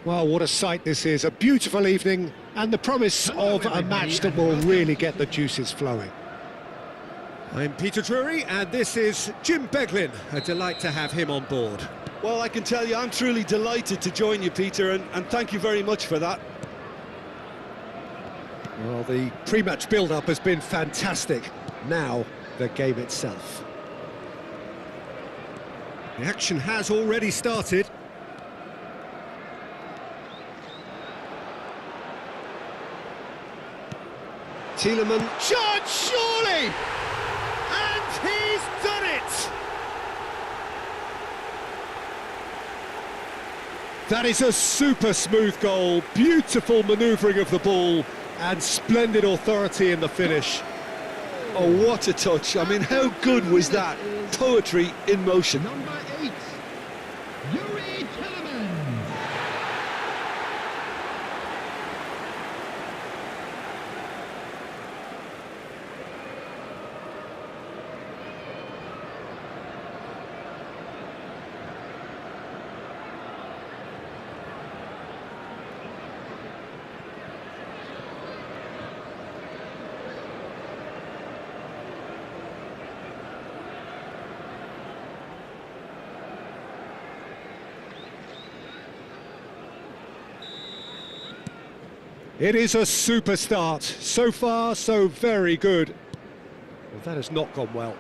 Well, what a sight this is. A beautiful evening and the promise of a match that will really get the juices flowing. I'm Peter Drury and this is Jim Beglin. A delight to have him on board. Well, I can tell you I'm truly delighted to join you, Peter, and thank you very much for that. Well, the pre-match build-up has been fantastic. Now, the game itself. The action has already started. Tielemans, shot, surely! And he's done it! That is a super smooth goal, beautiful manoeuvring of the ball, and splendid authority in the finish. Oh, what a touch. I mean, how good was that? Poetry in motion. Number 8, Yuri Tielemans. It is a super start. So far, so very good. Well, that has not gone well.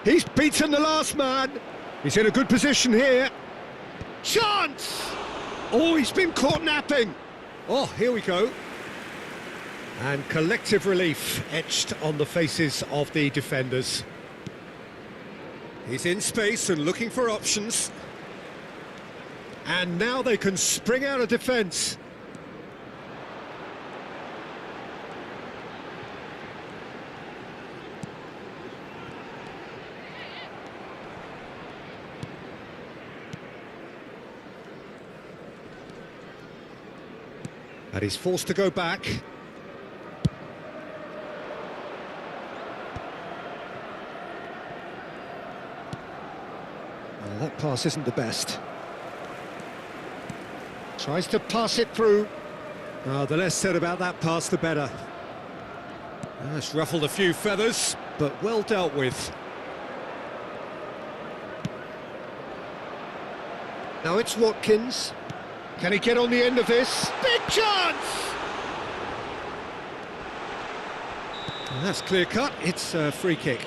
He's beaten the last man. He's in a good position here. Chance! Oh, he's been caught napping. Oh, here we go. And collective relief etched on the faces of the defenders. He's in space and looking for options. And now they can spring out of defence. And he's forced to go back. Well, that pass isn't the best. Tries to pass it through. Oh, the less said about that pass, the better. That's ruffled a few feathers, but well dealt with. Now it's Watkins. Can he get on the end of this? Big chance! And that's clear cut. It's a free kick.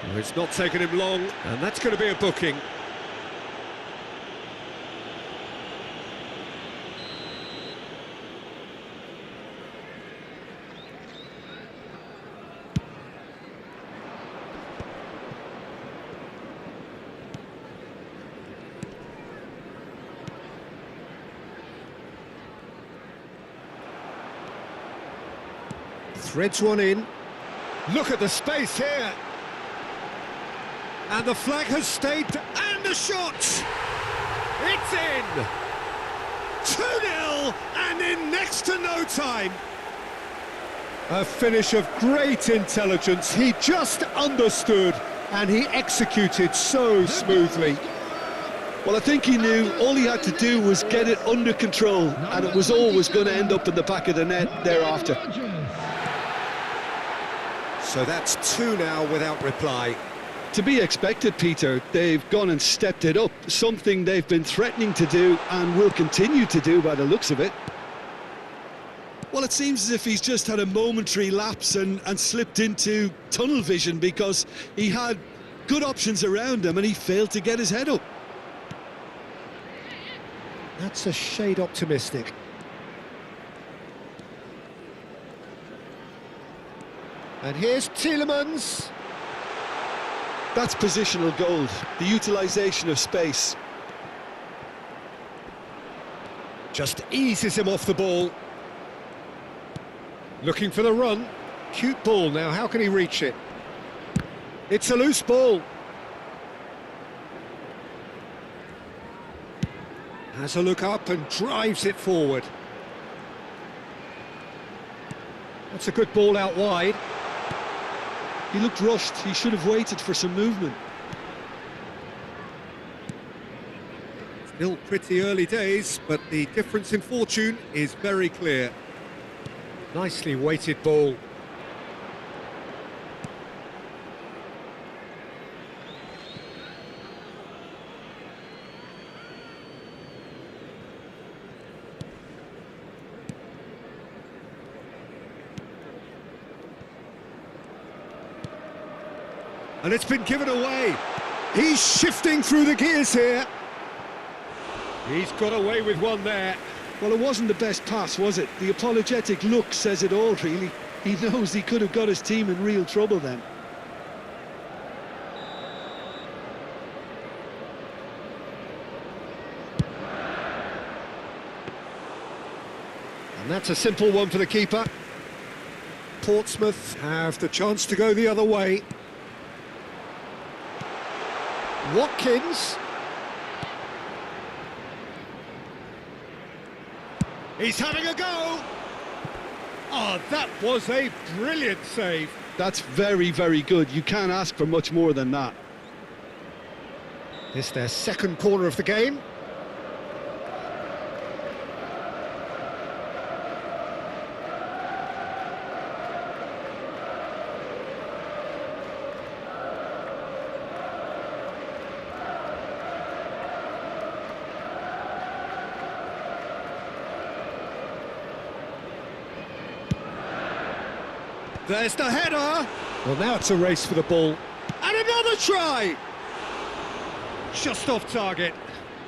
Well, it's not taken him long, and that's going to be a booking. Threads one in. Look at the space here. And the flag has stayed, and the shot! It's in! 2-0, and in next to no time. A finish of great intelligence. He just understood, and he executed so smoothly. Well, I think he knew all he had to do was get it under control, and it was always going to end up in the back of the net thereafter. So that's 2 now without reply. To be expected, Peter. They've gone and stepped it up, something they've been threatening to do and will continue to do by the looks of it. Well, it seems as if he's just had a momentary lapse and slipped into tunnel vision, because he had good options around him and he failed to get his head up. That's a shade optimistic. And here's Tielemans. That's positional gold, the utilisation of space. Just eases him off the ball. Looking for the run. Cute ball now, how can he reach it? It's a loose ball. Has a look up and drives it forward. That's a good ball out wide. He looked rushed. He should have waited for some movement. Still pretty early days, but the difference in fortune is very clear. Nicely weighted ball. And it's been given away. He's shifting through the gears here. He's got away with one there. Well, it wasn't the best pass, was it? The apologetic look says it all, really. He knows he could have got his team in real trouble then. And that's a simple one for the keeper. Portsmouth have the chance to go the other way. Watkins. He's having a go. Oh, that was a brilliant save. That's very, very good. You can't ask for much more than that. It's their second corner of the game. There's the header. Well, now it's a race for the ball. And another try. Just off target.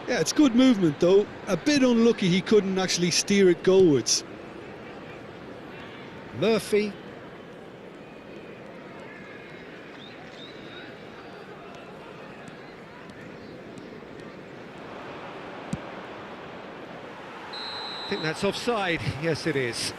Yeah, it's good movement, though. A bit unlucky he couldn't actually steer it goalwards. Murphy. I think that's offside. Yes, it is.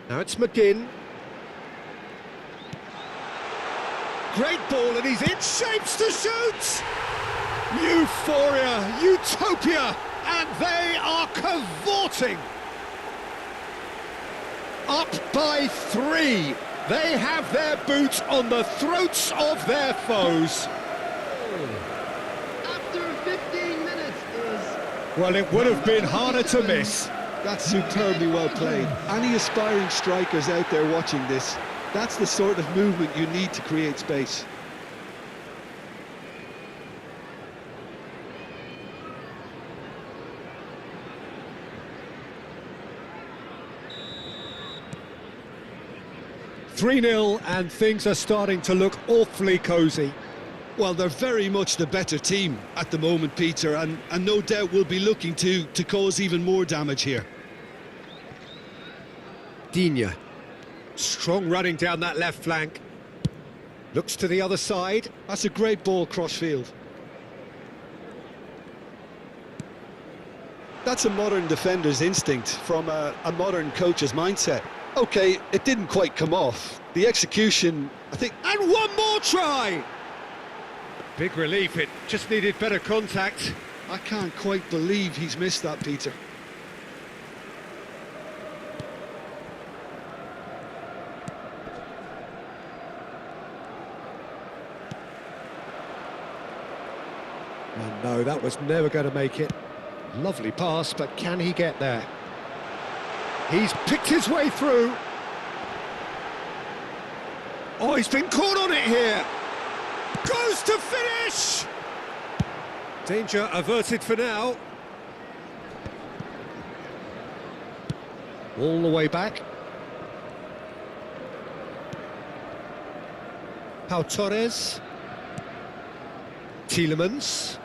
Now it's McGinn. Great ball, and he's in shapes to shoot! Euphoria, utopia, and they are cavorting! Up by 3. They have their boots on the throats of their foes. After 15 minutes is... Well, it would have been harder to miss. That's superbly well played. Any aspiring strikers out there watching this, that's the sort of movement you need to create space. "3-0, and things are starting to look awfully cosy. Well, they're very much the better team at the moment, Peter, and no doubt will be looking to cause even more damage here. Digne. Strong running down that left flank. Looks to the other side. That's a great ball cross-field. That's a modern defender's instinct from a modern coach's mindset. OK, it didn't quite come off. The execution, I think... And one more try! Big relief, it just needed better contact. I can't quite believe he's missed that, Peter. Oh no, that was never going to make it. Lovely pass, but can he get there? He's picked his way through. Oh, he's been caught on it here. Goes to finish! Danger averted for now. All the way back. Pau Torres. Tielemans.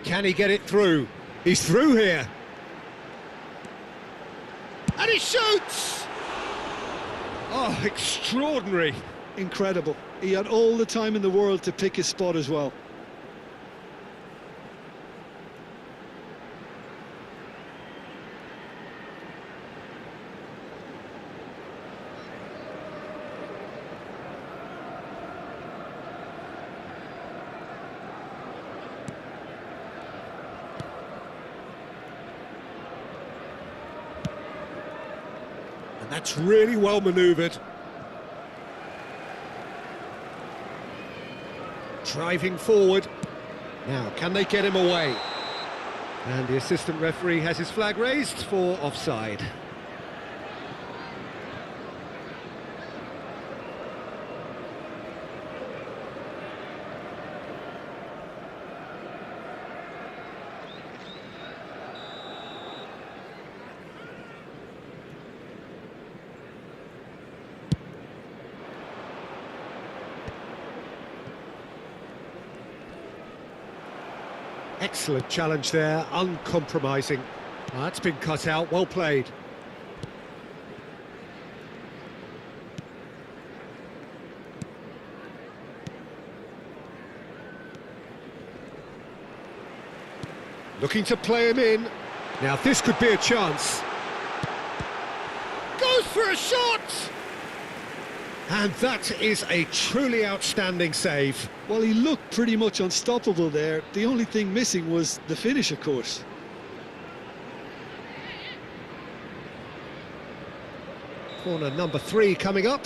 Can he get it through? He's through here. And he shoots! Oh, extraordinary. Incredible. He had all the time in the world to pick his spot as well. And that's really well manoeuvred. Driving forward. Now, can they get him away? And the assistant referee has his flag raised for offside. Excellent challenge there, uncompromising. That's been cut out, well played. Looking to play him in. Now this could be a chance. Goes for a shot! And that is a truly outstanding save. Well, he looked pretty much unstoppable there. The only thing missing was the finish, of course. Corner number 3 coming up.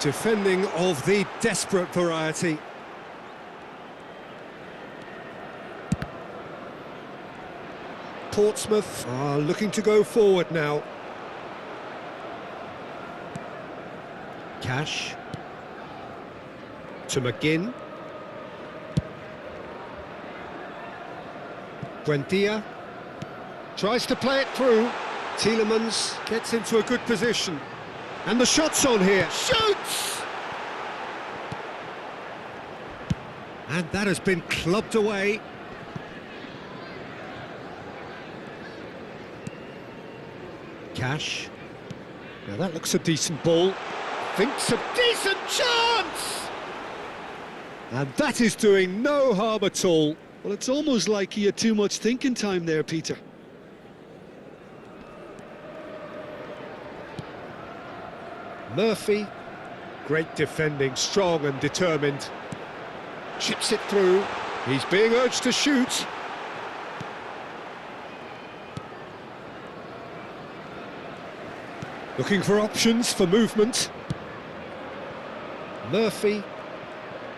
Defending of the desperate variety. Portsmouth are looking to go forward now. Cash to McGinn. Buendia tries to play it through. Tielemans gets into a good position. And the shot's on here. Shoots! And that has been clubbed away. Cash. Now that looks a decent ball. Thinks a decent chance! And that is doing no harm at all. Well, it's almost like he had too much thinking time there, Peter. Murphy, great defending, strong and determined. Chips it through. He's being urged to shoot. Looking for options for movement. Murphy.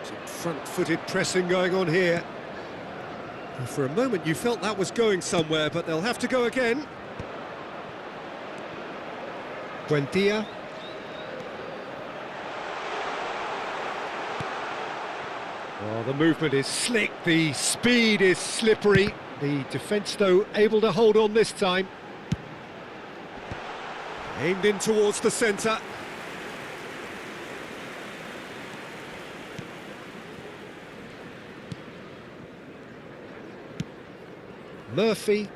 Some front-footed pressing going on here. And for a moment you felt that was going somewhere, but they'll have to go again. Buendia. Oh, the movement is slick, the speed is slippery. The defence, though, able to hold on this time. Aimed in towards the centre. Murphy.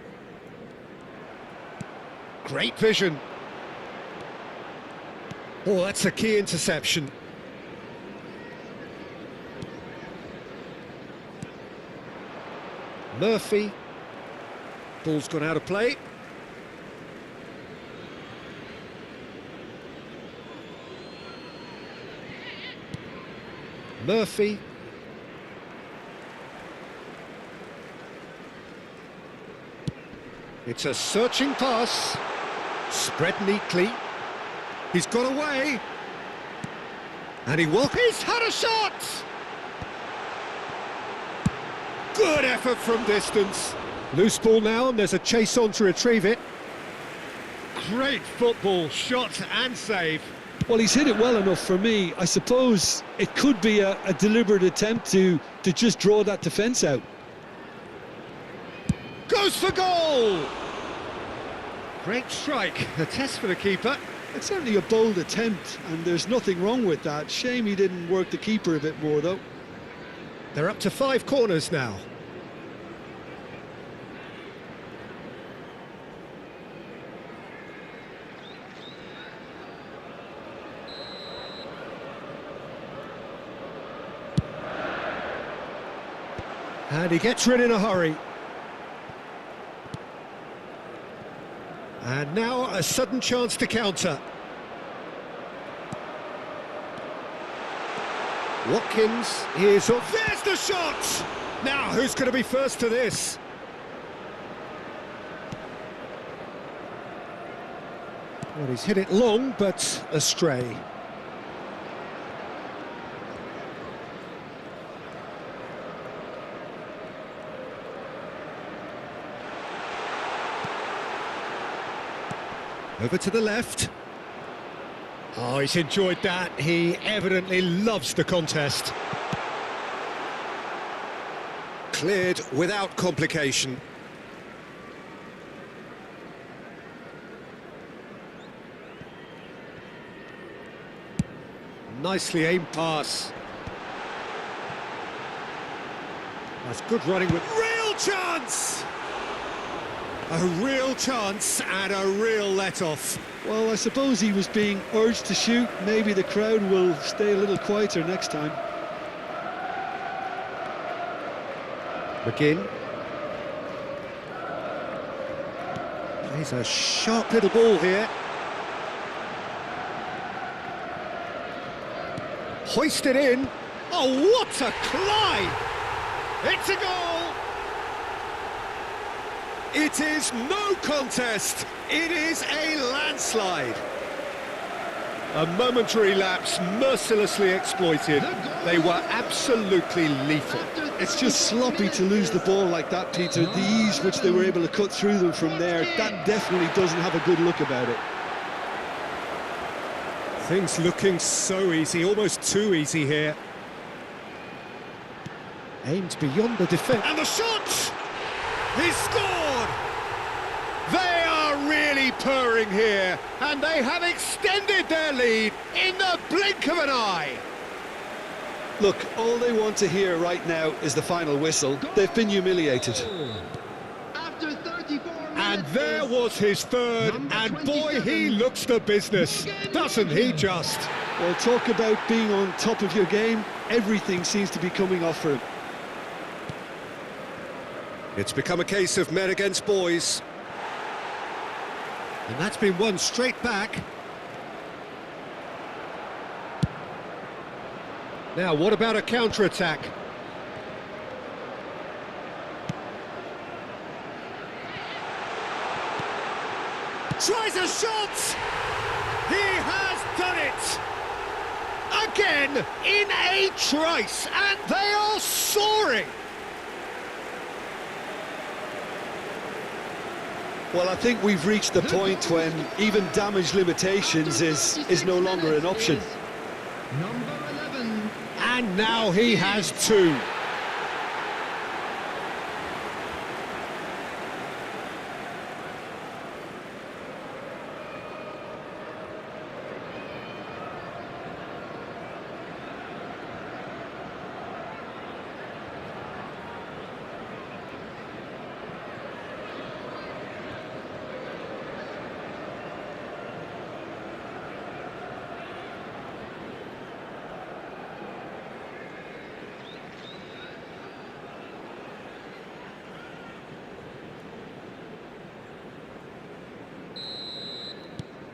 Great vision. Oh, that's a key interception. Murphy. Ball's gone out of play. Murphy. It's a searching pass. Spread neatly. He's got away. And he's had a shot! Good effort from distance. Loose ball now, and there's a chase on to retrieve it. Great football, shot and save. Well, he's hit it well enough for me. I suppose it could be a deliberate attempt to just draw that defence out. Goes for goal! Great strike, a test for the keeper. It's certainly a bold attempt, and there's nothing wrong with that. Shame he didn't work the keeper a bit more, though. They're up to 5 corners now. And he gets rid in a hurry. And now a sudden chance to counter. Watkins is up. There's the shot! Now, who's going to be first to this? Well, he's hit it long, but astray. Over to the left. Oh, he's enjoyed that. He evidently loves the contest. Cleared without complication. Nicely aimed pass. That's good running with real chance! A real chance and a real let-off. Well, I suppose he was being urged to shoot. Maybe the crowd will stay a little quieter next time. McGinn. Plays a sharp little ball here. Hoisted in. Oh, what a climb! It's a goal! It is no contest. It is a landslide. A momentary lapse mercilessly exploited. They were absolutely lethal. It's just sloppy to lose the ball like that, Peter. The ease which they were able to cut through them from there, that definitely doesn't have a good look about it. Things looking so easy, almost too easy here. Aimed beyond the defence. And the shot! He scored! They are really purring here, and they have extended their lead in the blink of an eye. Look, all they want to hear right now is the final whistle. They've been humiliated. After 34 And minutes there is was his third, number and boy, 27. he looks the business, doesn't he just? Well, talk about being on top of your game. Everything seems to be coming off for him. It's become a case of men against boys. And that's been won straight back. Now, what about a counter-attack? Tries a shot! He has done it! Again, in a trice, and they are soaring! Well, I think we've reached the point when even damage limitations is no longer an option. number 11. And now he has two.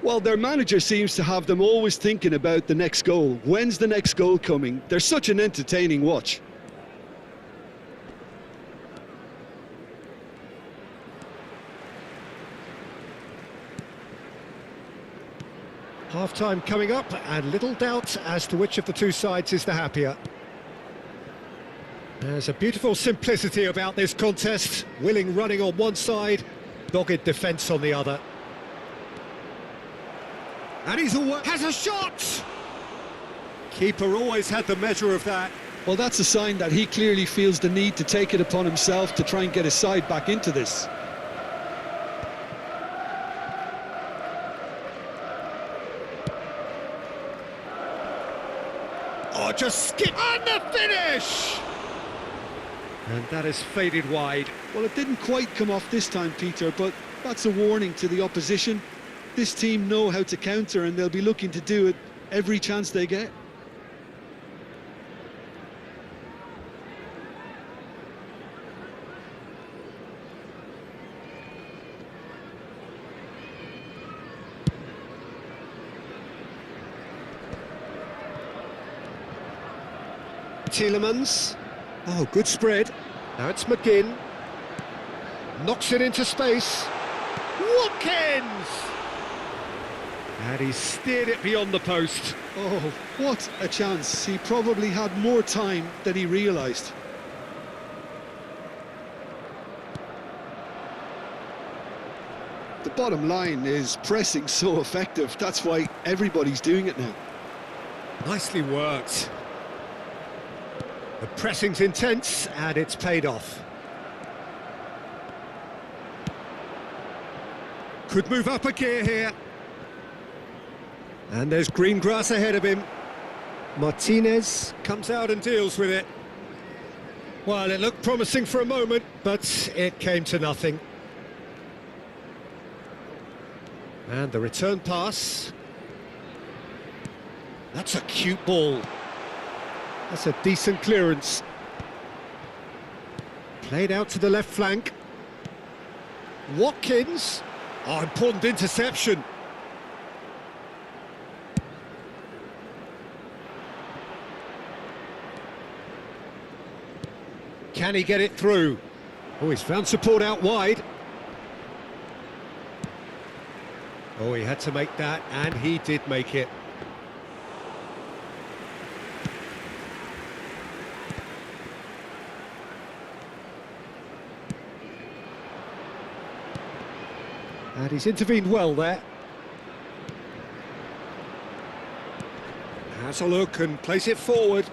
Well, their manager seems to have them always thinking about the next goal. When's the next goal coming? They're such an entertaining watch. Half-time coming up, and little doubt as to which of the two sides is the happier. There's a beautiful simplicity about this contest. Willing running on one side, dogged defence on the other. And he's away. Has a shot! Keeper always had the measure of that. Well, that's a sign that he clearly feels the need to take it upon himself to try and get his side back into this. Oh, just skip. And the finish! And that is faded wide. Well, it didn't quite come off this time, Peter, but that's a warning to the opposition. This team know how to counter, and they'll be looking to do it every chance they get. Tielemans. Oh, good spread. Now it's McGinn. Knocks it into space. Watkins! And he steered it beyond the post. Oh, what a chance. He probably had more time than he realised. The bottom line is pressing so effective. That's why everybody's doing it now. Nicely worked. The pressing's intense and it's paid off. Could move up a gear here. And there's green grass ahead of him. Martinez comes out and deals with it. Well, it looked promising for a moment, but it came to nothing. And the return pass. That's a cute ball. That's a decent clearance. Played out to the left flank. Watkins. Oh, important interception. Can he get it through? Oh, he's found support out wide. Oh, he had to make that, and he did make it. And he's intervened well there. Has a look and plays it forward.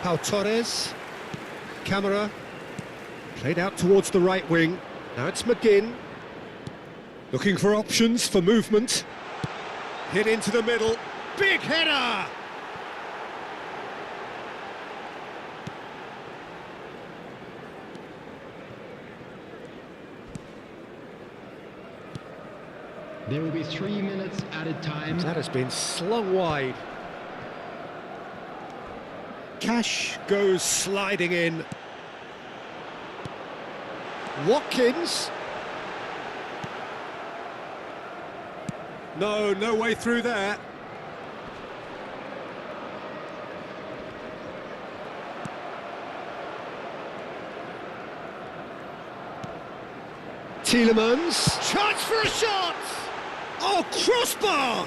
Pau Torres. Camera. Played out towards the right wing. Now it's McGinn. Looking for options for movement. Hit into the middle. Big header! There will be 3 minutes added time. That has been slung wide. Cash goes sliding in. Watkins. No way through there. Tielemans. Chance for a shot! Oh, crossbar!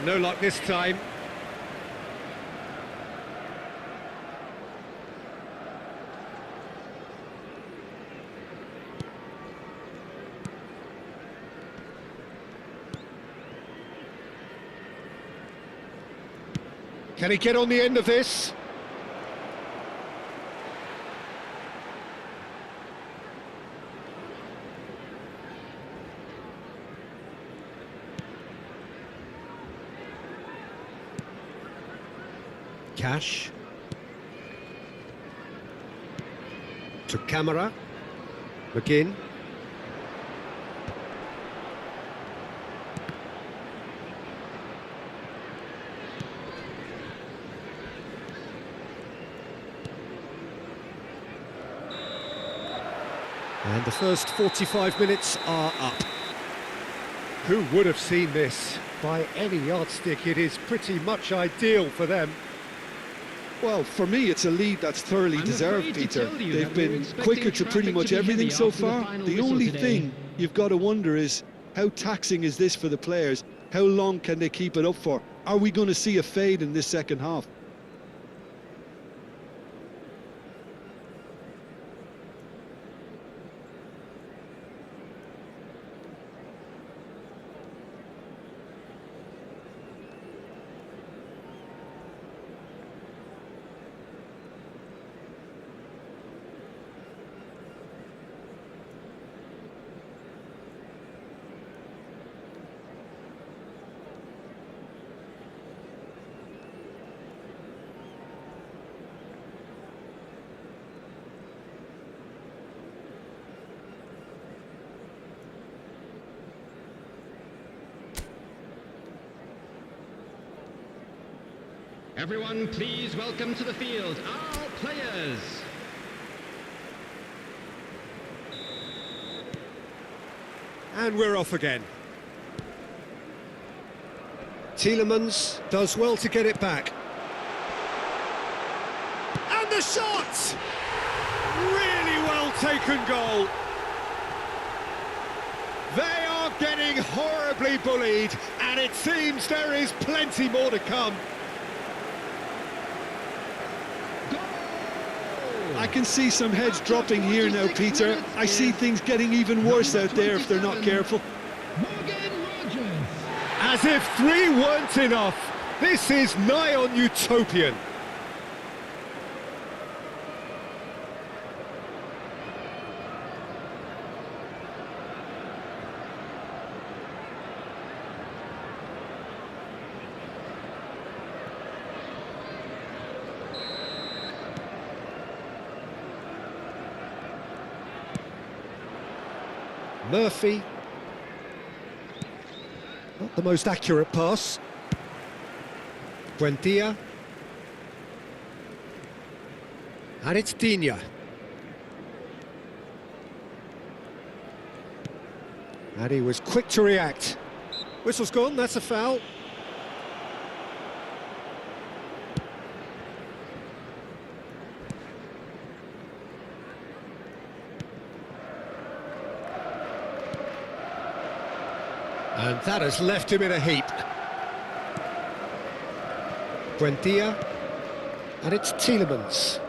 No luck this time. Can he get on the end of this? Cash. To Camera. McGinn. And the first 45 minutes are up. Who would have seen this? By any yardstick, it is pretty much ideal for them. Well, for me, it's a lead that's thoroughly I'm deserved, afraid to Peter. tell you They've that we're been expecting quicker to pretty traffic much to be everything heavy so after the far. final The whistle only today. thing you've got to wonder is, how taxing is this for the players? How long can they keep it up for? Are we going to see a fade in this second half? Everyone, please welcome to the field our players. And we're off again. Tielemans does well to get it back. And the shot! Really well taken goal. They are getting horribly bullied, and it seems there is plenty more to come. I can see some heads dropping here now, Peter. I see things getting even worse out there if they're not careful. As if 3 weren't enough, this is nigh on utopian. Murphy. Not the most accurate pass. Buendia. And it's Digne. And he was quick to react. Whistle's gone, that's a foul. And that has left him in a heap. Buendia. And it's Tielemans.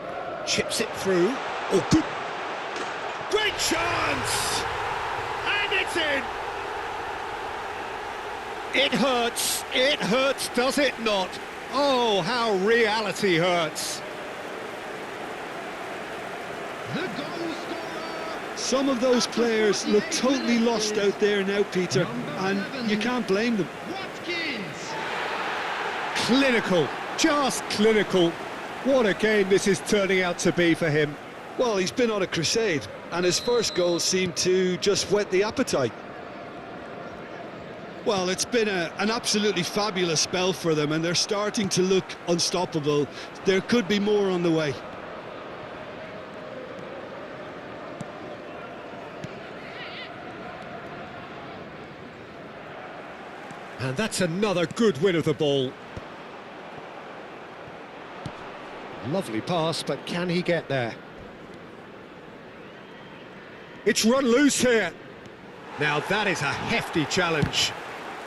Chips it through. Oh, good. Great chance! And it's in! It hurts, does it not? Oh, how reality hurts. The goal scorer! Some of those players look totally lost out there now, Peter, and you can't blame them. Watkins! Clinical, just clinical. What a game this is turning out to be for him. Well, he's been on a crusade, and his first goal seemed to just whet the appetite. Well, it's been an absolutely fabulous spell for them, and they're starting to look unstoppable. There could be more on the way. And that's another good win of the ball. Lovely pass, but can he get there? It's run loose here. Now that is a hefty challenge.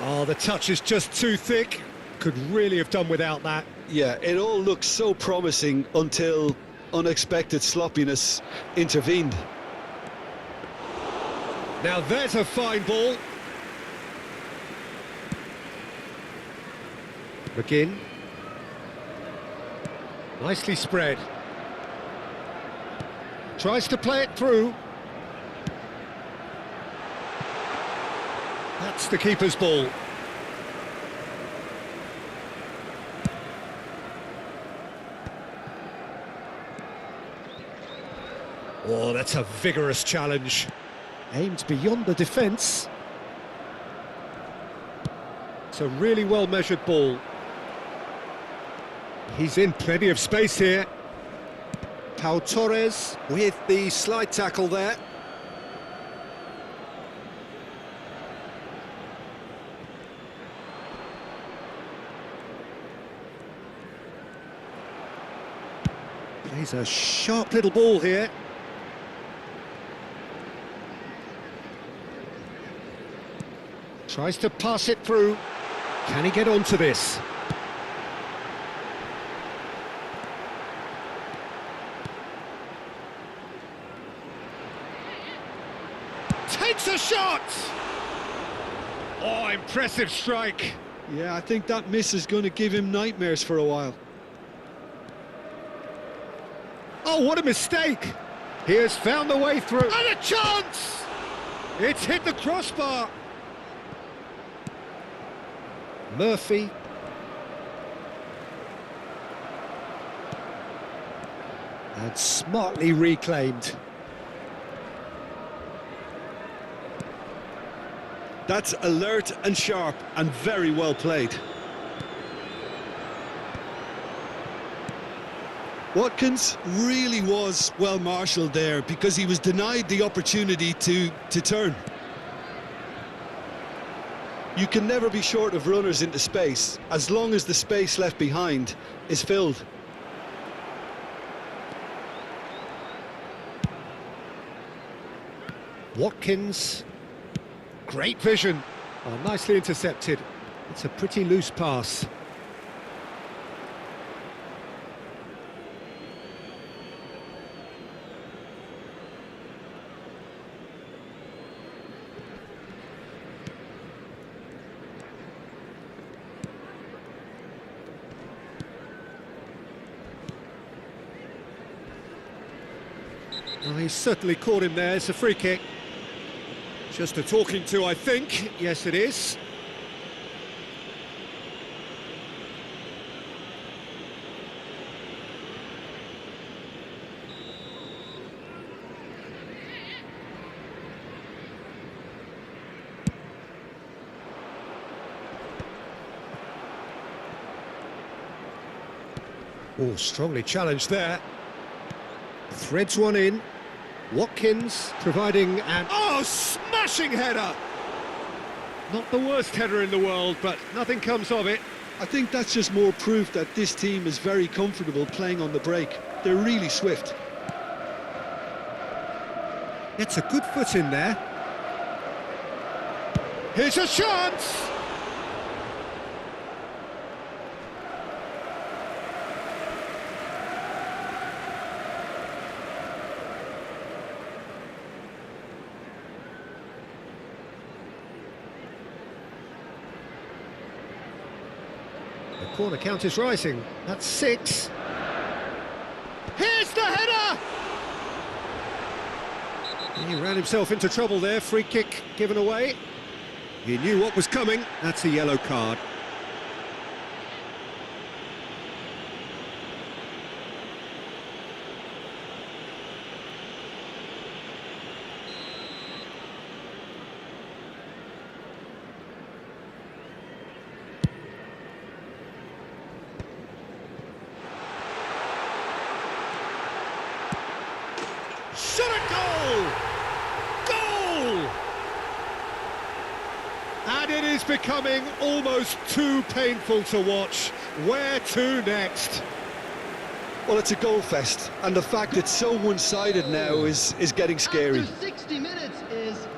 Oh, the touch is just too thick. Could really have done without that. Yeah, it all looked so promising until unexpected sloppiness intervened. Now there's a fine ball. McGinn. Nicely spread. Tries to play it through. That's the keeper's ball. Oh, that's a vigorous challenge. Aimed beyond the defence. It's a really well-measured ball. He's in plenty of space here. Pau Torres with the slide tackle there. Plays a sharp little ball here. Tries to pass it through. Can he get onto this? Takes a shot! Oh, impressive strike. Yeah, I think that miss is going to give him nightmares for a while. Oh, what a mistake! He has found the way through. And a chance! It's hit the crossbar. Murphy. And smartly reclaimed. That's alert and sharp and very well played. Watkins really was well marshalled there because he was denied the opportunity to turn. You can never be short of runners into space, as long as the space left behind is filled. Watkins, great vision. Oh, nicely intercepted. It's a pretty loose pass. Well, he's certainly caught him there. It's a free kick. Just a talking to, I think. Yes, it is. Oh, strongly challenged there. Threads one in. Watkins providing an... Oh, smashing header! Not the worst header in the world, but nothing comes of it. I think that's just more proof that this team is very comfortable playing on the break. They're really swift. Gets a good foot in there. Here's a chance! The corner count is rising. That's 6. Here's the header! He ran himself into trouble there. Free kick given away. He knew what was coming. That's a yellow card. Shot a goal! Goal! And it is becoming almost too painful to watch. Where to next? Well, it's a goal fest, and the fact it's so one-sided now is getting scary. After 60 minutes is...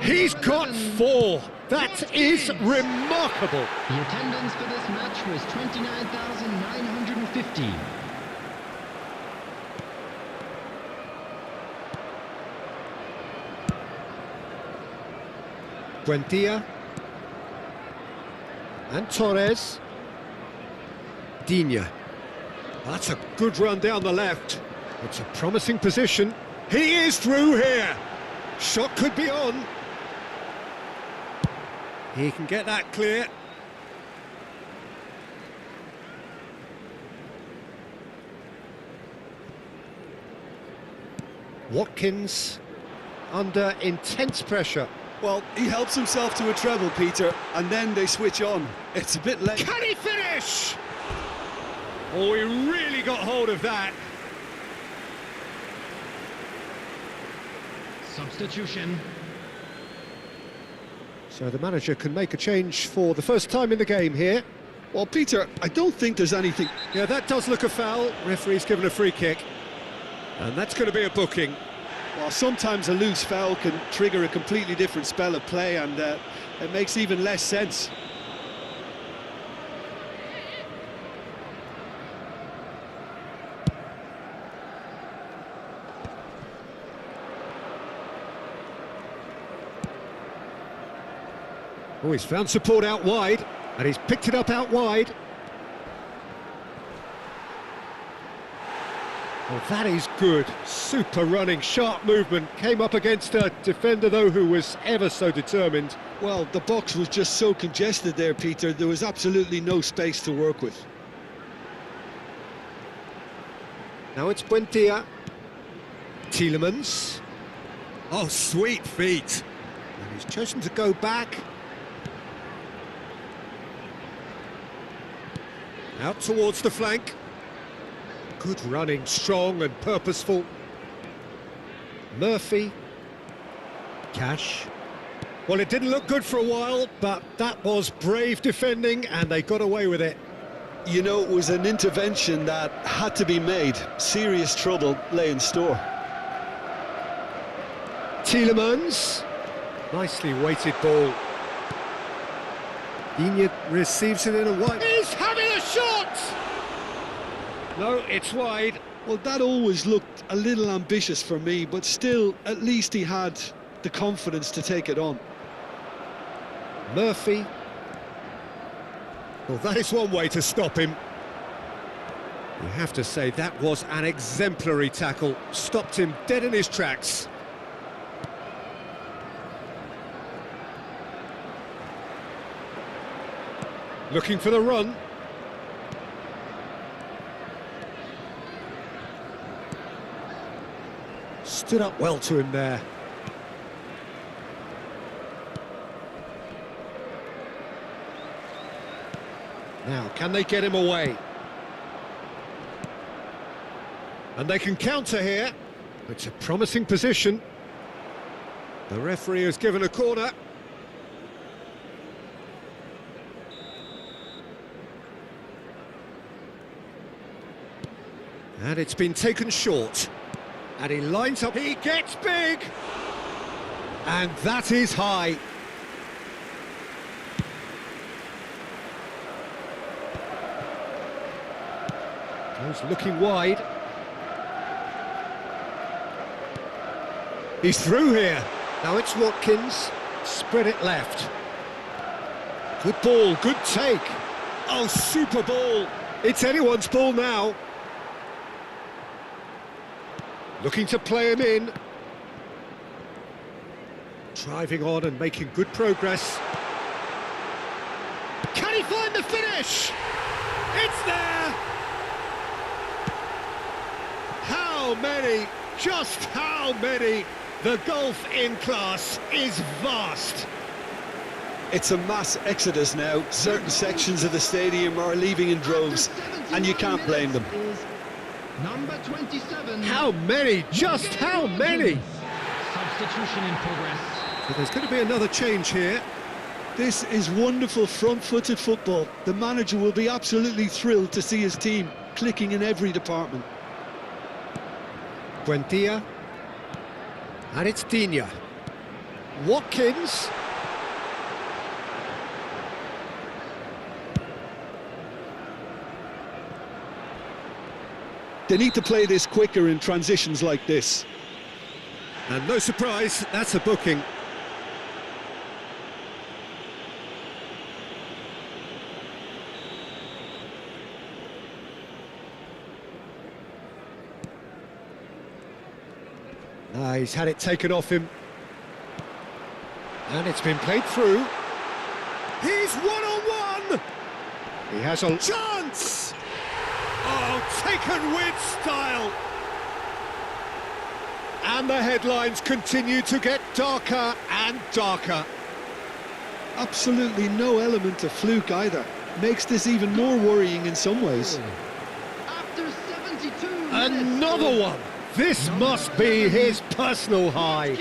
He's got 4. That is remarkable. The attendance for this match was 29,950. Buendia and Torres. Digne. That's a good run down the left. It's a promising position. He is through here. Shot could be on. He can get that clear. Watkins under intense pressure. Well, he helps himself to a treble, Peter, and then they switch on. It's a bit late. Can he finish? Oh, he really got hold of that. Substitution. So the manager can make a change for the first time in the game here. Well, Peter, I don't think there's anything... Yeah, that does look a foul. Referee's given a free kick. And that's going to be a booking. Well, sometimes a loose foul can trigger a completely different spell of play, and it makes even less sense. Oh, he's found support out wide, and he's picked it up out wide. Well, that is good. Super running, sharp movement. Came up against a defender, though, who was ever so determined. Well, the box was just so congested there, Peter. There was absolutely no space to work with. Now it's Buendia. Tielemans. Oh, sweet feet. And he's chosen to go back. Out towards the flank. Good running, strong and purposeful. Murphy. Cash. Well, it didn't look good for a while, but that was brave defending, and they got away with it. You know, it was an intervention that had to be made. Serious trouble lay in store. Tielemans. Nicely weighted ball. Digne receives it in a wide... He's having a shot! No, it's wide. Well, that always looked a little ambitious for me, but still, at least he had the confidence to take it on. Murphy. Well, that is one way to stop him. You have to say that was an exemplary tackle. Stopped him dead in his tracks. Looking for the run. Stood up well to him there. Now, can they get him away? And they can counter here. It's a promising position. The referee has given a corner. And it's been taken short. And he lines up, he gets big! And that is high. Goes looking wide. He's through here. Now it's Watkins. Spread it left. Good ball, good take. Oh, super ball. It's anyone's ball now. Looking to play him in. Driving on and making good progress. Can he find the finish? It's there! How many? Just how many? The gulf in class is vast. It's a mass exodus now. Certain sections of the stadium are leaving in droves, and you can't blame them. Number 27. How many? Just how many? Substitution in progress. So there's going to be another change here. This is wonderful front-footed football. The manager will be absolutely thrilled to see his team clicking in every department. Buendia. And it's Digne. Watkins. They need to play this quicker in transitions like this. And no surprise, that's a booking. He's had it taken off him. And it's been played through. He's one-on-one! He has a chance! Oh, taken with style! And the headlines continue to get darker and darker. Absolutely no element of fluke either. Makes this even more worrying in some ways. After 72 minutes. Another one! This must be his personal high.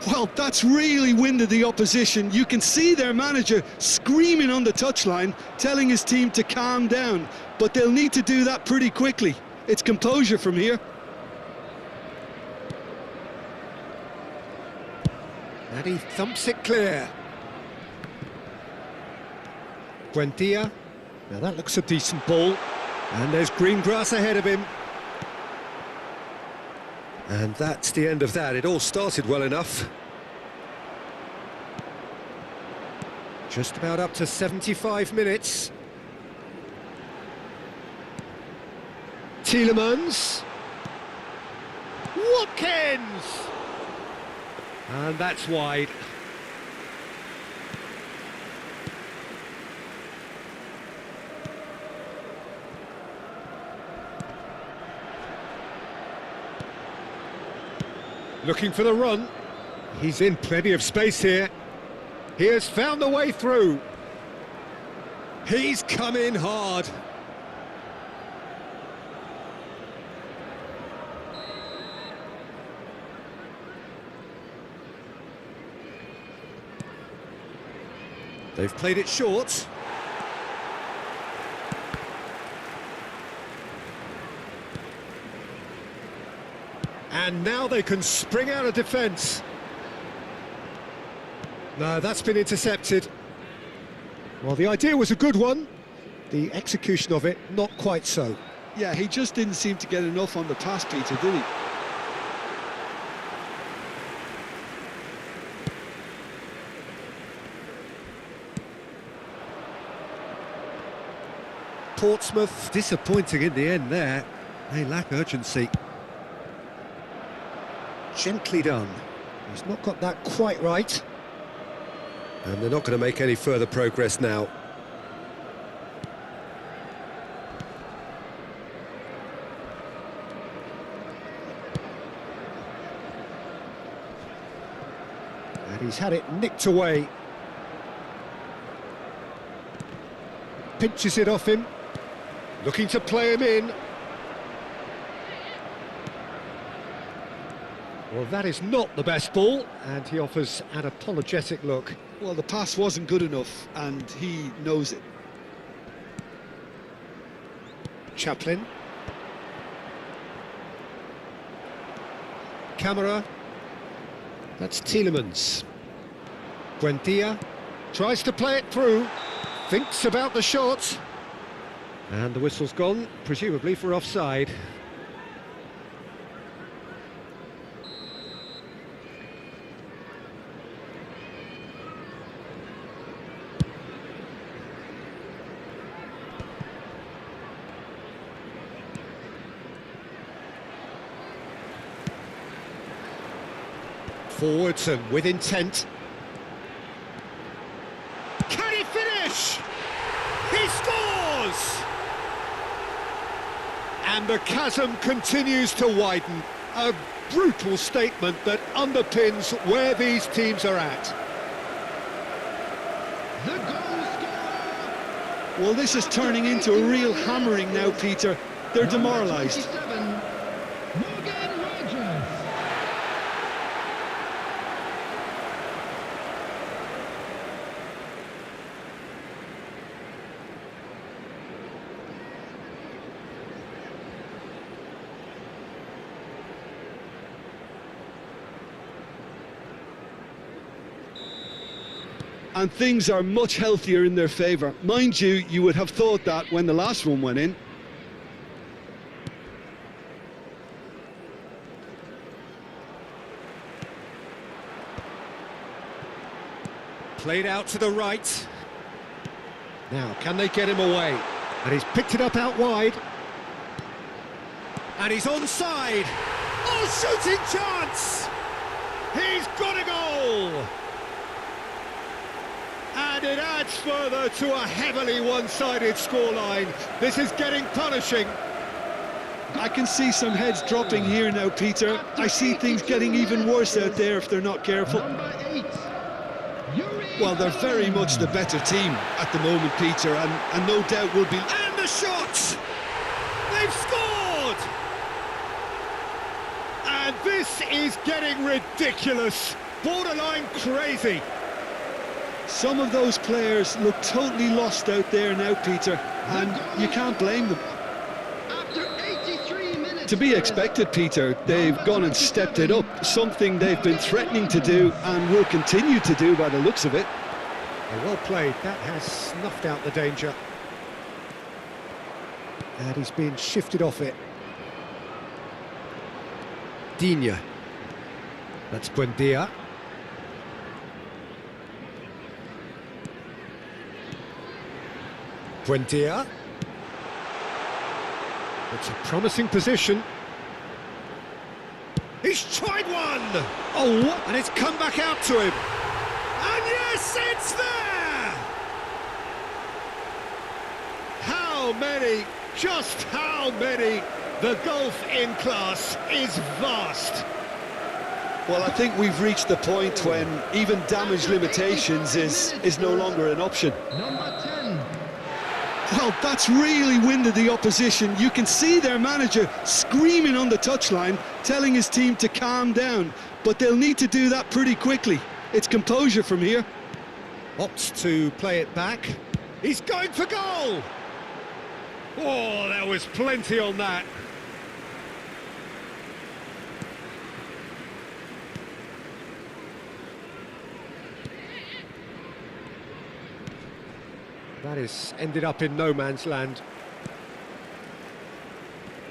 Well, that's really winded the opposition. You can see their manager screaming on the touchline, telling his team to calm down. But they'll need to do that pretty quickly. It's composure from here. And he thumps it clear. Buendia. Now that looks a decent ball. And there's green grass ahead of him. And that's the end of that. It all started well enough. Just about up to 75 minutes. Tielemans. Watkins! And that's wide. Looking for the run. He's in plenty of space here. He has found the way through. He's come in hard. They've played it short. And now they can spring out of defence. No, that's been intercepted. Well, the idea was a good one. The execution of it, not quite so. Yeah, he just didn't seem to get enough on the pass, Peter, did he? Portsmouth disappointing in the end there. They lack urgency. Gently done. He's not got that quite right. And they're not going to make any further progress now. And he's had it nicked away. Pinches it off him. Looking to play him in. Well, that is not the best ball, and he offers an apologetic look. Well, the pass wasn't good enough, and he knows it. Chaplin. Camera. That's Tielemans. Buendia tries to play it through, thinks about the shot. And the whistle's gone, presumably for offside. Forwards and with intent. Can he finish? He scores! And the chasm continues to widen. A brutal statement that underpins where these teams are at. The goal scorer. Well, this is turning into a real hammering now, Peter. They're demoralised. 27, Morgan Rogers. And things are much healthier in their favour. Mind you, you would have thought that when the last one went in. Played out to the right. Now, can they get him away? And he's picked it up out wide. And he's onside. Oh, shooting chance! He's got a goal! And it adds further to a heavily one-sided scoreline. This is getting punishing. I can see some heads dropping here now, Peter. I see things getting even worse out there if they're not careful. Number 8. Well, they're very much the better team at the moment, Peter, and no doubt will be... And the shot! They've scored! And this is getting ridiculous. Borderline crazy. Some of those players look totally lost out there now, Peter, and you can't blame them. After 83 minutes. To be expected, Peter. They've gone and stepped it up, something they've been threatening to do and will continue to do by the looks of it. Well played, that has snuffed out the danger. And he's been shifted off it. Digne. That's Buendia. Buendia. It's a promising position. He's tried one! Oh, and it's come back out to him. And yes, it's there! How many, just how many? The gulf in class is vast. Well, I think we've reached the point when even damage limitations is no longer an option. Number 10. Well, that's really winded the opposition. You can see their manager screaming on the touchline, telling his team to calm down. But they'll need to do that pretty quickly. It's composure from here. Opts to play it back. He's going for goal! Oh, there was plenty on that. That is ended up in no man's land.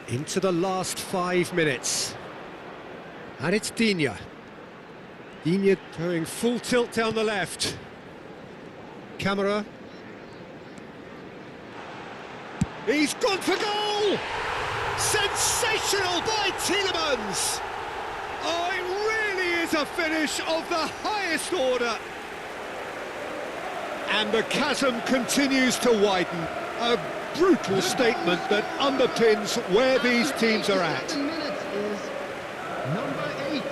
Into the last 5 minutes. And it's Digne. Digne going full tilt down the left. Camera. He's gone for goal! Sensational by Tielemans! Oh, it really is a finish of the highest order. And the chasm continues to widen. A brutal statement that underpins where these teams are at. Number 8,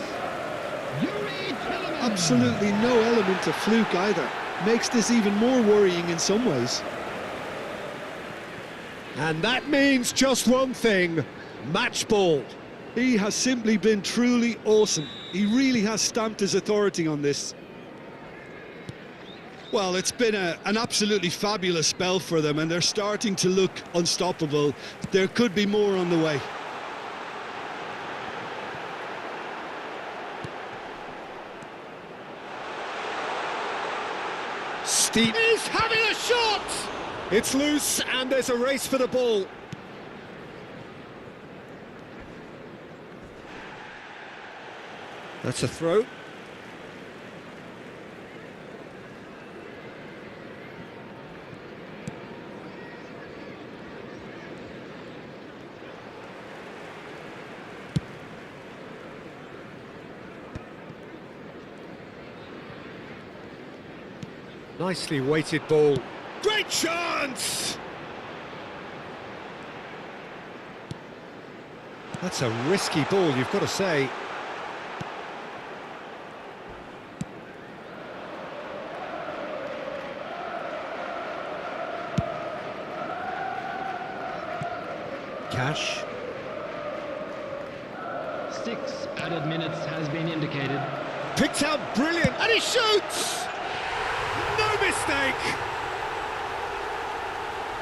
Yuri Tielemans. Absolutely no element of fluke either. Makes this even more worrying in some ways. And that means just one thing, match ball. He has simply been truly awesome. He really has stamped his authority on this. Well, it's been an absolutely fabulous spell for them, and they're starting to look unstoppable. There could be more on the way. Steve is having a shot! It's loose, and there's a race for the ball. That's a throw. Nicely weighted ball. Great chance! That's a risky ball, you've got to say. Cash. 6 added minutes has been indicated. Picked out brilliant, and he shoots! No mistake!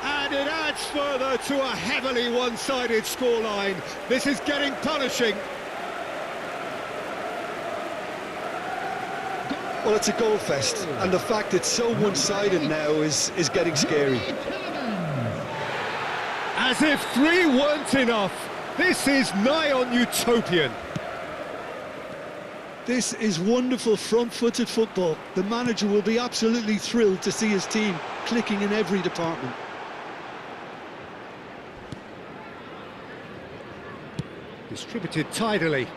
And it adds further to a heavily one-sided scoreline. This is getting punishing. Well, it's a goal fest, and the fact it's so one-sided now is getting scary. As if 3 weren't enough, this is nigh on utopian. This is wonderful front-footed football. The manager will be absolutely thrilled to see his team clicking in every department. Distributed tidily.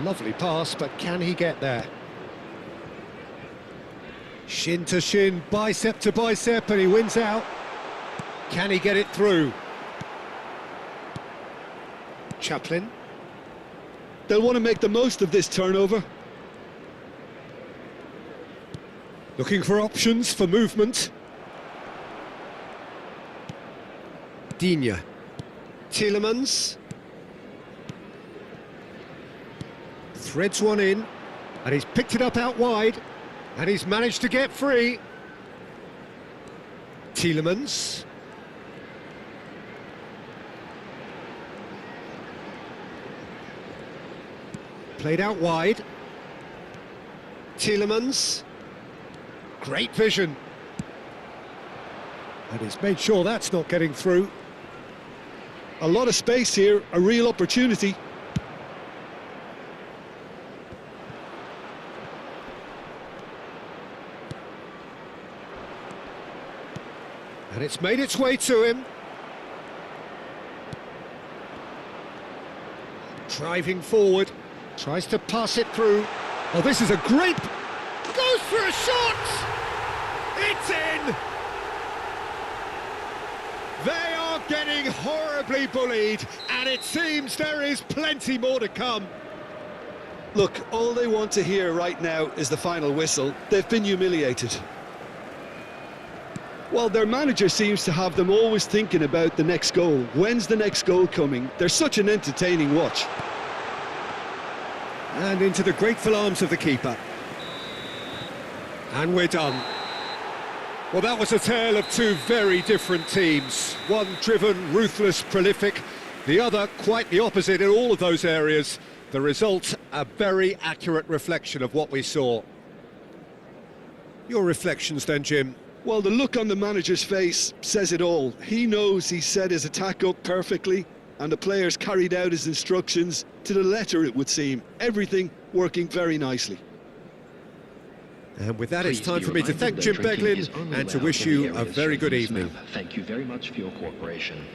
Lovely pass, but can he get there? Shin to shin, bicep to bicep, and he wins out. Can he get it through? Chaplin. They'll want to make the most of this turnover. Looking for options for movement. Digne. Tielemans. Threads one in, and he's picked it up out wide, and he's managed to get free. Tielemans. Played out wide. Tielemans. Great vision. And he's made sure that's not getting through. A lot of space here, a real opportunity. And it's made its way to him. Driving forward. Tries to pass it through. Oh, this is a great... Goes for a shot! It's in! They are getting horribly bullied, and it seems there is plenty more to come. Look, all they want to hear right now is the final whistle. They've been humiliated. Well, their manager seems to have them always thinking about the next goal. When's the next goal coming? They're such an entertaining watch. And into the grateful arms of the keeper. And we're done. Well, that was a tale of two very different teams. One driven, ruthless, prolific. The other quite the opposite in all of those areas. The result, a very accurate reflection of what we saw. Your reflections then, Jim? Well, the look on the manager's face says it all. He knows he set his attack up perfectly, and the players carried out his instructions to the letter, it would seem. Everything working very nicely. And with that, it's Please time be for me to reminded thank that Jim drinking is Beglin only and to allowed wish in the you area a that's very shown good on this evening. map. Thank you very much for your cooperation.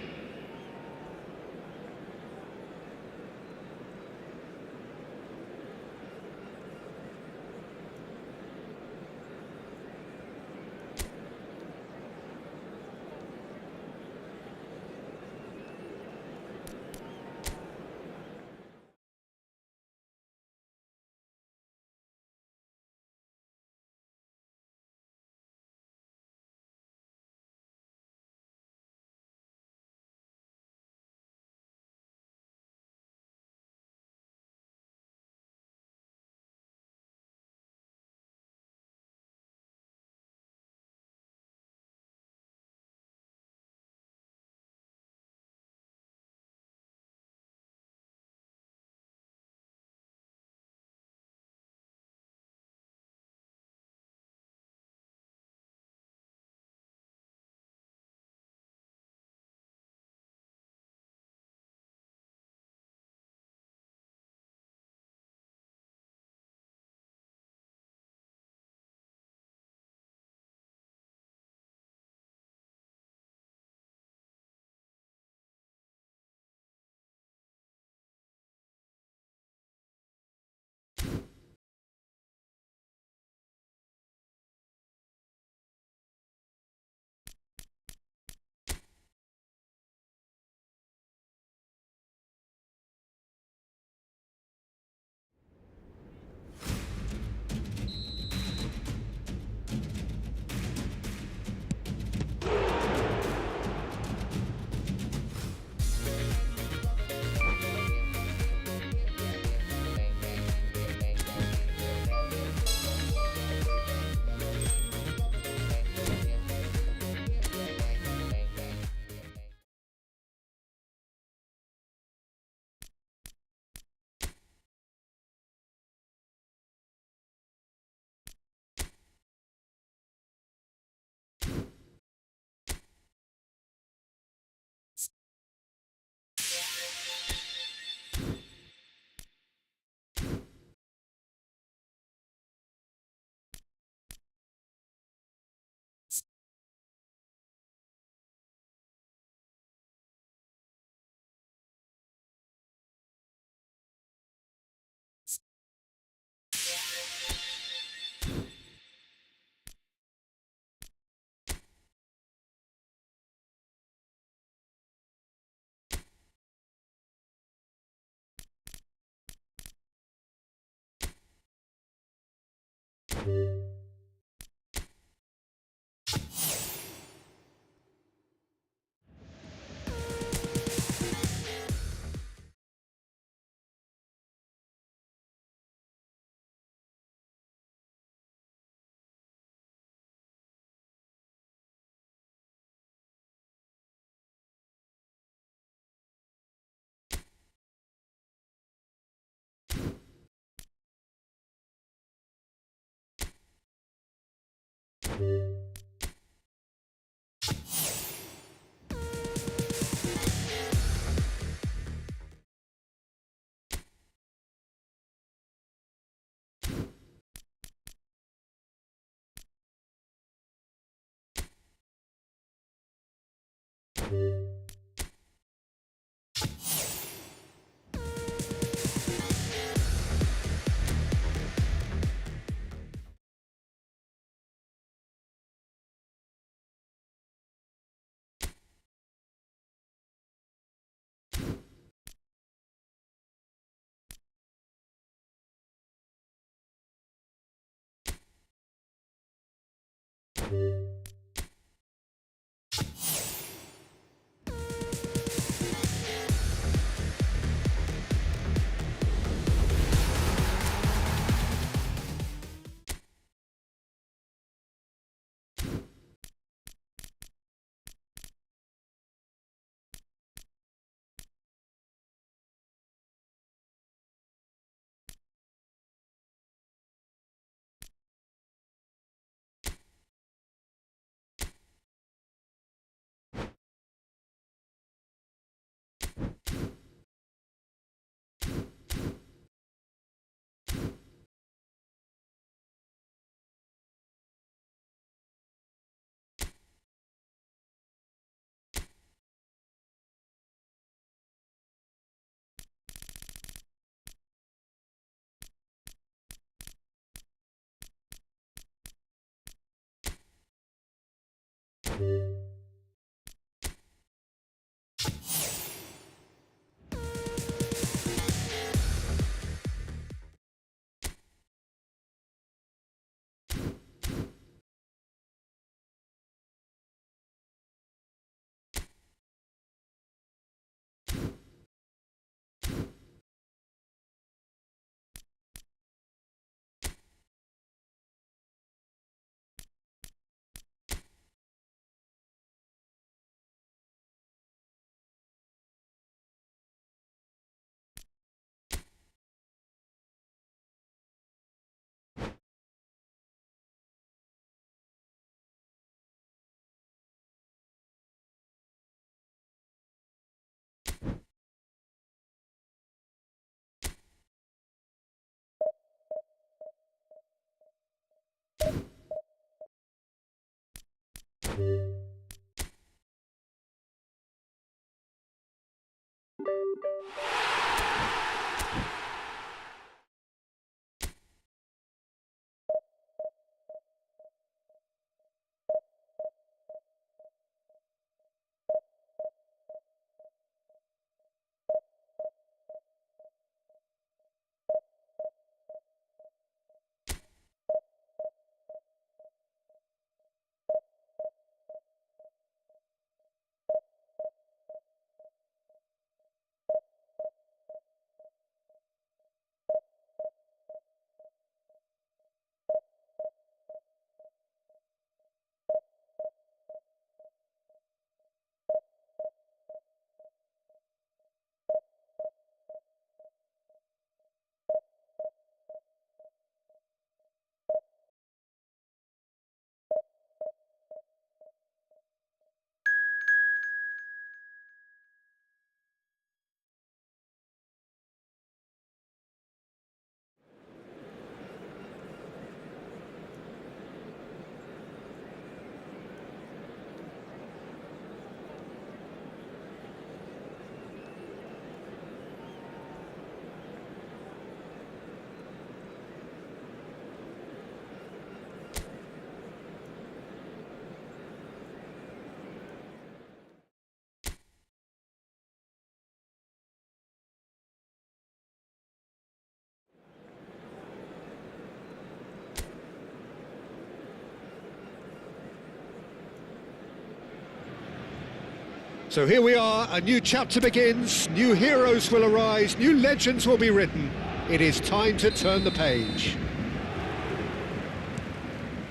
So here we are, a new chapter begins, new heroes will arise, new legends will be written. It is time to turn the page.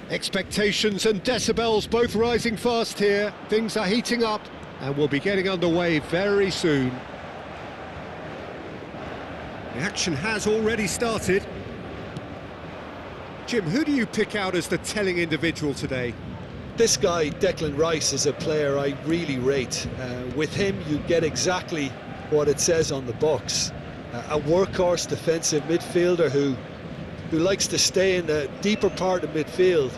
Expectations and decibels both rising fast here. Things are heating up and we'll be getting underway very soon. The action has already started. Jim, who do you pick out as the telling individual today? This guy, Declan Rice, is a player I really rate. With him, you get exactly what it says on the box. A workhorse defensive midfielder who likes to stay in the deeper part of midfield,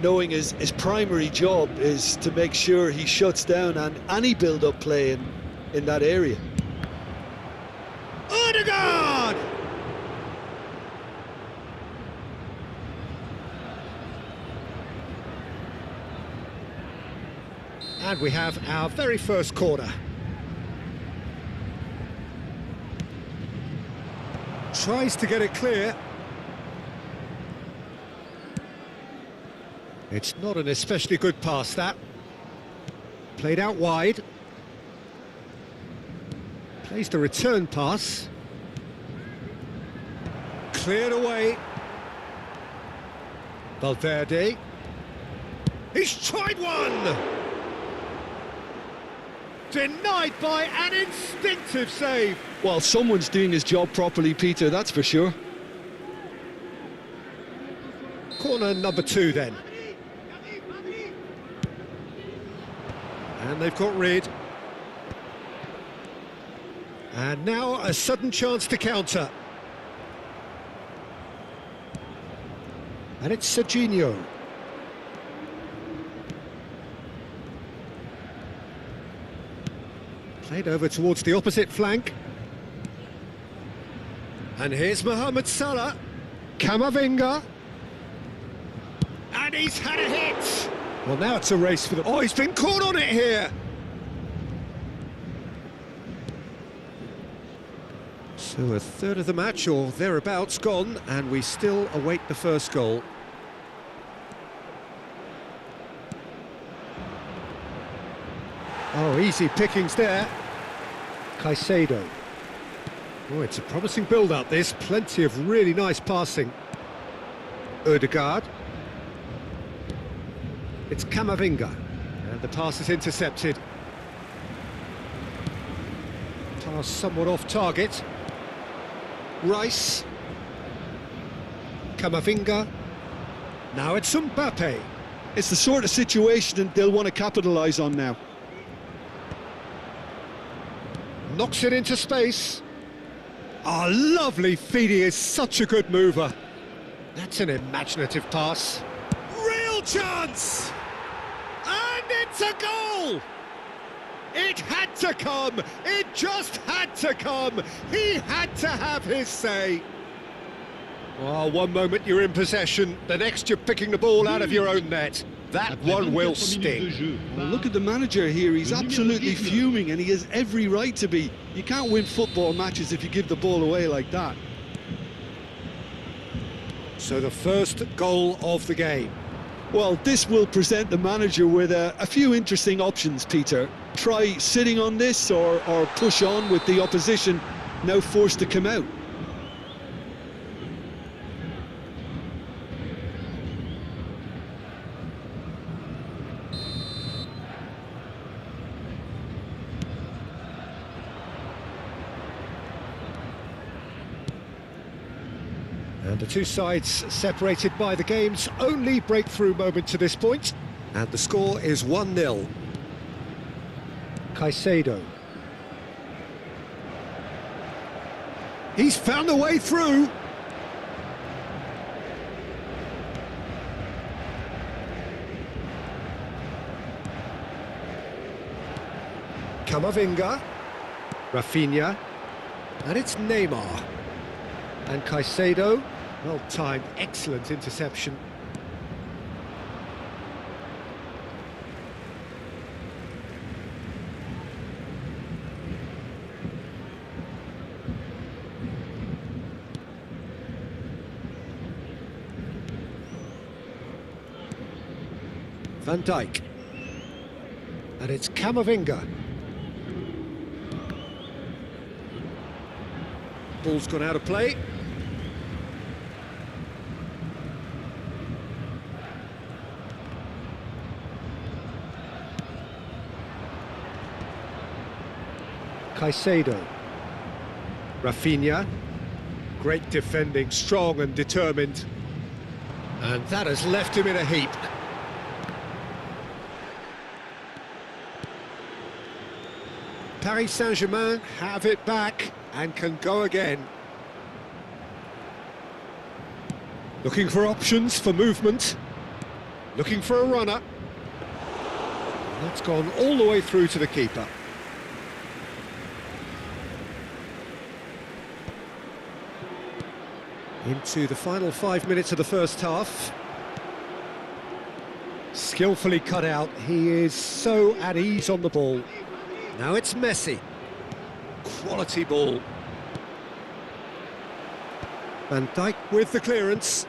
knowing his primary job is to make sure he shuts down any build-up play in that area. Odegaard! And we have our very first corner. Tries to get it clear. It's not an especially good pass, that. Played out wide. Plays the return pass. Cleared away. Valverde. He's tried one! Denied by an instinctive save. Well, someone's doing his job properly, Peter, that's for sure. Corner number 2 then. And they've got rid. And now a sudden chance to counter. And it's Serginho. Played over towards the opposite flank. And here's Mohamed Salah. Camavinga. And he's had a hit. Well, now it's a race for the... Oh, he's been caught on it here. So a third of the match, or thereabouts, gone, and we still await the first goal. Oh, easy pickings there. Caicedo. Oh, it's a promising build-up, this. Plenty of really nice passing. Odegaard. It's Camavinga. And the pass is intercepted. Pass somewhat off target. Rice. Camavinga. Now it's Mbappe. It's the sort of situation they'll want to capitalise on now. Knocks it into space. Oh, lovely feed. He is such a good mover. That's an imaginative pass. Real chance! And it's a goal! It had to come! It just had to come! He had to have his say! Oh, one moment you're in possession, the next you're picking the ball out of your own net. That one will sting. Well, look at the manager here, he's absolutely fuming and he has every right to be. You can't win football matches if you give the ball away like that. So the first goal of the game. Well, this will present the manager with a few interesting options, Peter. Try sitting on this or push on with the opposition now forced to come out. And the two sides separated by the game's only breakthrough moment to this point. And the score is 1-0. Caicedo. He's found a way through. Camavinga. Rafinha. And it's Neymar. And Caicedo. Well timed, excellent interception. Van Dijk. And it's Camavinga. Ball's gone out of play. Caicedo. Rafinha. Great defending, strong and determined. And that has left him in a heap. Paris Saint-Germain have it back and can go again. Looking for options for movement. Looking for a runner. That's gone all the way through to the keeper. Into the final 5 minutes of the first half. Skillfully cut out, he is so at ease on the ball. Now it's Messi. Quality ball. Van Dijk with the clearance.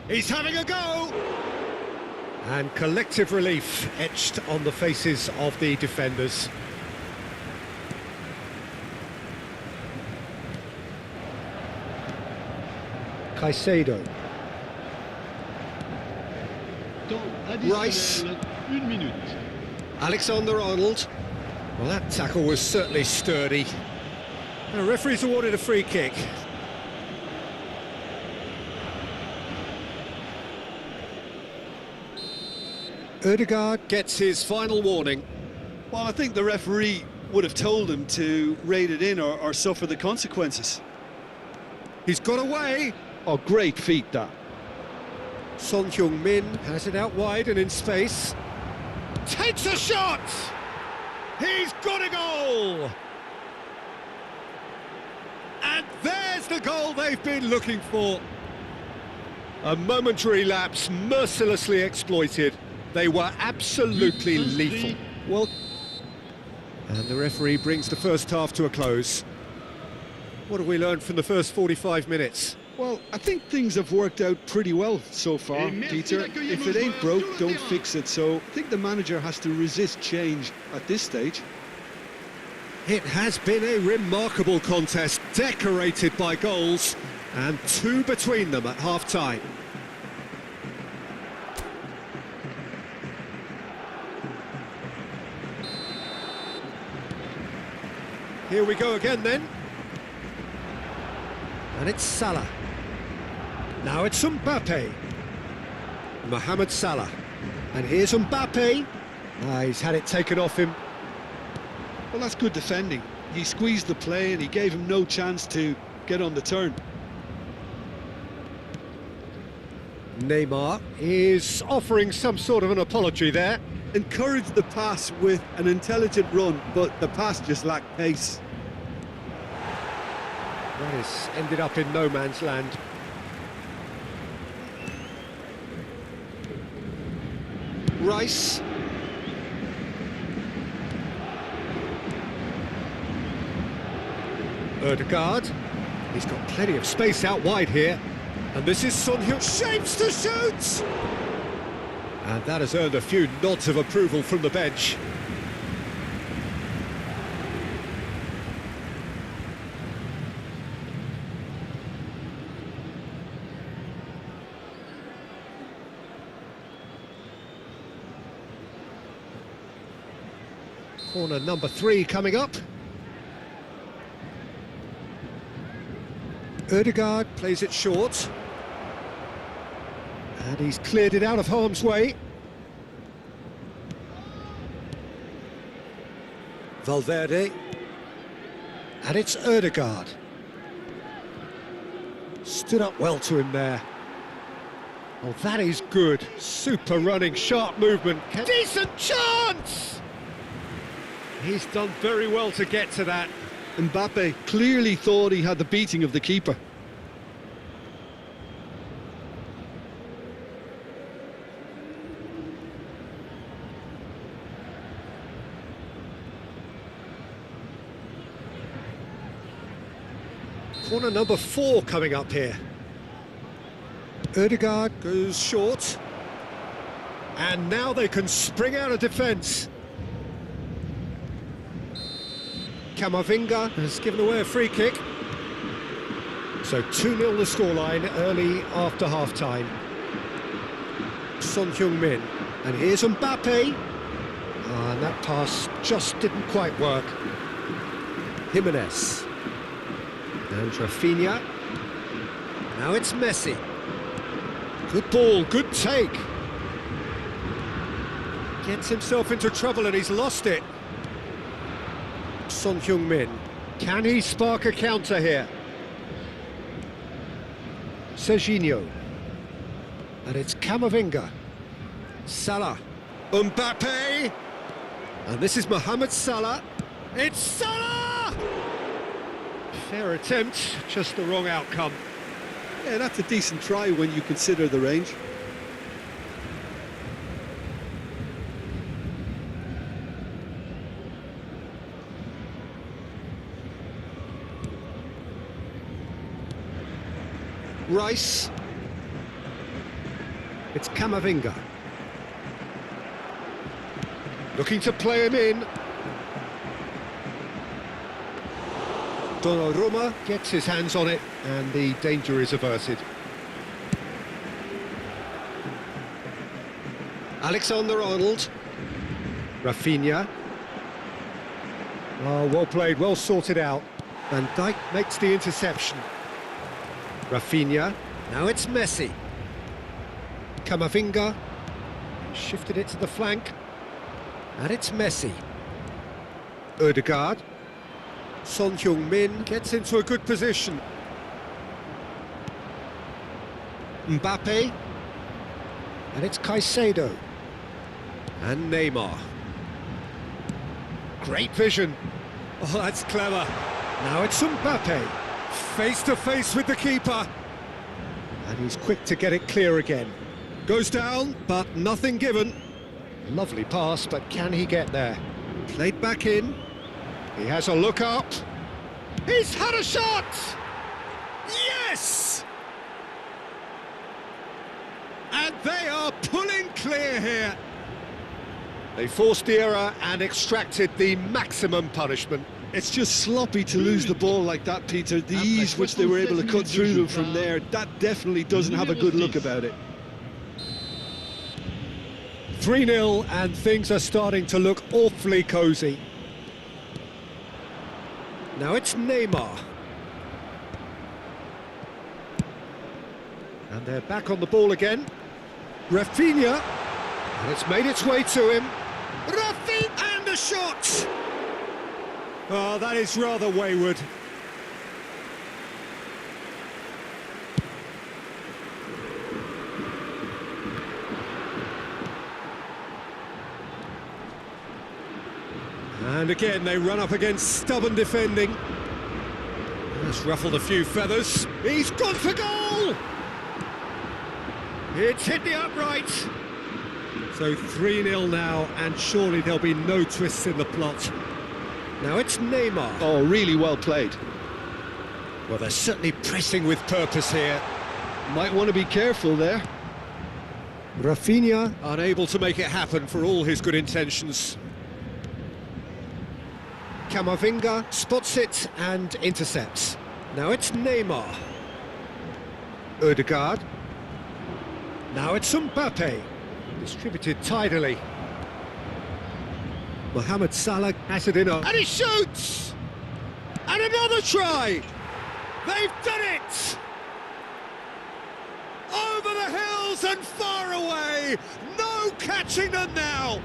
He's having a go! And collective relief etched on the faces of the defenders. Caicedo. Rice. Alexander-Arnold. Well, that tackle was certainly sturdy. The referee's awarded a free kick. Ødegaard gets his final warning. Well, I think the referee would have told him to rate it in or suffer the consequences. He's got away. Oh, great feat, that. Son Heung-min has it out wide and in space. Takes a shot! He's got a goal! And there's the goal they've been looking for. A momentary lapse mercilessly exploited. They were absolutely lethal. Well, and the referee brings the first half to a close. What have we learned from the first 45 minutes? Well, I think things have worked out pretty well so far, Peter. If it ain't broke, don't fix it. So I think the manager has to resist change at this stage. It has been a remarkable contest, decorated by goals, and two between them at half-time. Here we go again then. And it's Salah. Now it's Mbappe. Mohamed Salah. And here's Mbappe. He's had it taken off him. Well, that's good defending. He squeezed the play and he gave him no chance to get on the turn. Neymar is offering some sort of an apology there. Encouraged the pass with an intelligent run, but the pass just lacked pace. That has ended up in no man's land. Rice. Ødegaard. He's got plenty of space out wide here. And this is Son Heung, shapes to shoot! And that has earned a few nods of approval from the bench. Corner number 3 coming up. Ødegaard plays it short. And he's cleared it out of harm's way. Valverde. And it's Ødegaard. Stood up well to him there. Oh, that is good. Super running, sharp movement. Decent chance! He's done very well to get to that. Mbappe clearly thought he had the beating of the keeper. Corner number 4 coming up here. Ødegaard goes short. And now they can spring out of defence. Camavinga has given away a free kick. So 2-0 the scoreline early after half-time. Son Heung-min. And here's Mbappe. And that pass just didn't quite work. Jimenez. And Rafinha. Now it's Messi. Good ball, good take. Gets himself into trouble and he's lost it. Son Heung-min. Can he spark a counter here? Serginho. And it's Camavinga. Salah. Mbappe. And this is Mohamed Salah. It's Salah! Fair attempt, just the wrong outcome. Yeah, that's a decent try when you consider the range. Rice. It's Camavinga. Looking to play him in. Donnarumma gets his hands on it and the danger is averted. Alexander-Arnold. Rafinha. Oh, well played, well sorted out. Van Dijk makes the interception. Rafinha. Now it's Messi. Camavinga. Shifted it to the flank. And it's Messi. Ødegaard. Son Heung-min gets into a good position. Mbappe. And it's Caicedo. And Neymar. Great vision. Oh, that's clever. Now it's Mbappe. Face to face with the keeper. And he's quick to get it clear again. Goes down, but nothing given. Lovely pass, but can he get there? Played back in. He has a look up. He's had a shot! Yes! And they are pulling clear here. They forced the error and extracted the maximum punishment. It's just sloppy to lose the ball like that, Peter. The ease which they were able to cut through them from there, that definitely doesn't have a good look about it. 3-0 and things are starting to look awfully cosy. Now it's Neymar. And they're back on the ball again. Rafinha. And it's made its way to him. Rafinha! And a shot! Oh, that is rather wayward. And again, they run up against stubborn defending. That's ruffled a few feathers. He's gone for goal! It's hit the upright. So 3-0 now, and surely there'll be no twists in the plot. Now it's Neymar. Oh, really well played. Well, they're certainly pressing with purpose here. Might want to be careful there. Rafinha unable to make it happen for all his good intentions. Camavinga spots it and intercepts. Now it's Neymar. Odegaard. Now it's Mbappe. Distributed tidily. Mohamed Salah has it in, and he shoots! And another try! They've done it! Over the hills and far away! No catching them now!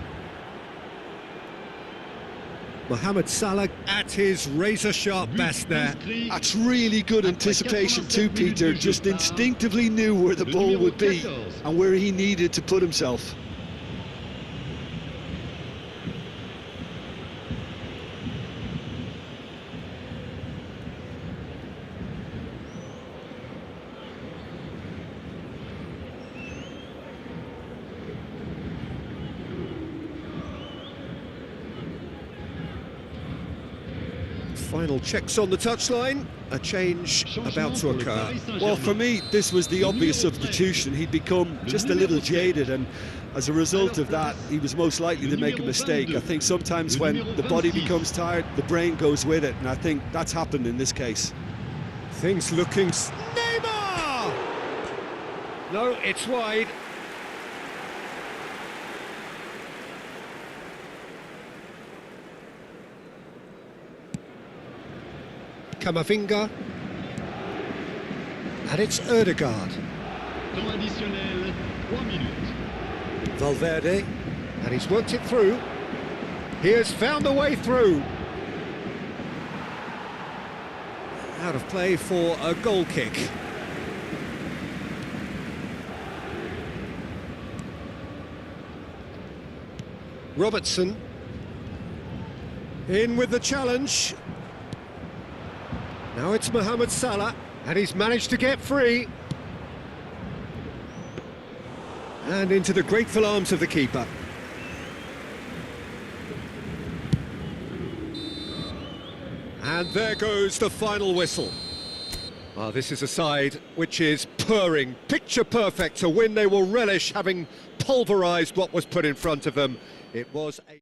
Mohamed Salah at his razor-sharp best there. That's really good anticipation too, Peter. Just instinctively knew where the ball would be and where he needed to put himself. Final checks on the touchline, a change about to occur. Well, for me, this was the obvious substitution. He'd become just a little jaded, and as a result of that, he was most likely to make a mistake. I think sometimes when the body becomes tired, the brain goes with it, and I think that's happened in this case. Things looking... Neymar! No, it's wide. Camavinga, and it's Odegaard. Temps additionnel, 3 minutes. Valverde, and he's worked it through. He has found the way through. Out of play for a goal kick. Robertson, in with the challenge. Now it's Mohamed Salah, and he's managed to get free. And into the grateful arms of the keeper. And there goes the final whistle. This is a side which is purring, picture perfect, to win they will relish, having pulverised what was put in front of them. It was a...